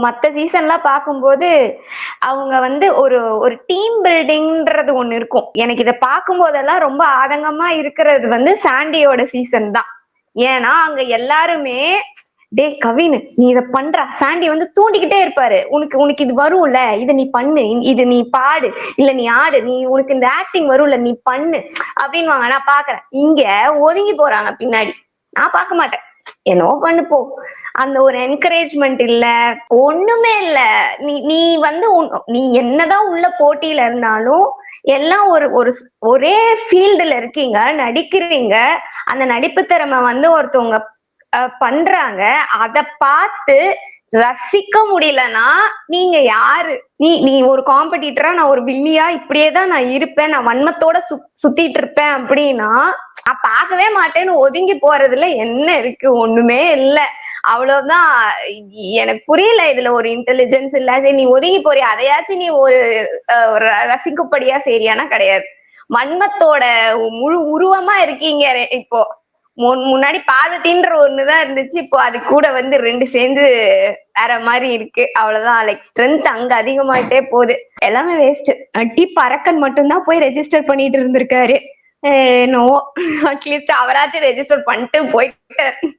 மத்த சீசன்லாம் பார்க்கும்போது, அவங்க வந்து ஒரு ஒரு டீம் பில்டிங்ன்றது ஒண்ணு இருக்கும். எனக்கு இத பார்க்கும்போதெல்லாம் ரொம்ப ஆதங்கமா இருக்கிறது வந்து சாண்டியோட சீசன் தான். ஏன்னா, அங்க எல்லாருமே "டேய் கவின், நீ இத பண்றா." சாண்டி வந்து தூண்டிக்கிட்டே இருப்பாரு. "உனக்கு உனக்கு இது வரும்ல. இத நீ பண்ணு. இது நீ பாடு. இல்ல நீ ஆடு. நீ உனக்கு இந்த ஆக்டிங் வரும்ல. நீ பண்ணு." அப்படின்னுவாங்க. நான் பார்க்குறேன். இங்க ஒதுங்கி போறாங்க பின்னாடி. நான் பார்க்க மாட்டேன். என்னவோ பண்ணு போ. அந்த ஒரு என்கரேஜ்மென்ட் இல்ல. ஒண்ணுமே இல்ல. நீ நீ வந்து நீ என்னதான் உள்ள போட்டியில இருந்தாலும், எல்லாம் ஒரு ஒரு ஒரே ஃபீல்டுல இருக்கீங்க, நடிக்கிறீங்க. அந்த நடிப்பு திறமை வந்து ஒருத்தவங்க பண்றாங்க. அத பார்த்து ரசிக்க முடியலன்னா, நீங்க யாரு? நீ நீ ஒரு காம்படிட்டரா நான் ஒரு வில்லியா இப்படியே தான் நான் இருப்பேன். நான் வன்மத்தோட சுத்திட்டு இருப்பேன் அப்படின்னா, நான் பார்க்கவே மாட்டேன்னு ஒதுங்கி போறதுல என்ன இருக்கு? ஒண்ணுமே இல்ல. அவ்வளவுதான். எனக்கு புரியல இதுல ஒரு இன்டெலிஜென்ஸ் இல்ல. சரி நீ ஒதுங்கி போறியா? அதையாச்சும் நீ ஒரு ரசிக்கும்படியா செய்றியான்னா கிடையாது. வன்மத்தோட முழு உருவமா இருக்கீங்க இப்போ. முன்னாடி பார்வதின்ற ஒண்ணுதான் இருந்துச்சு. இப்போ அது கூட வந்து 2 சேர்ந்து வேற மாரி இருக்கு. அவ்வளவுதான். லைக் ஸ்ட்ரென்த் அங்க அதிகமாயிட்டே போகுது. எல்லாமே வேஸ்ட். பறக்கன் மட்டும் தான் போய் ரெஜிஸ்டர் பண்ணிட்டு இருந்திருக்காரு. என்னவோ அட்லீஸ்ட் அவராச்சும் ரெஜிஸ்டர் பண்ணிட்டு போயிட்டாரு.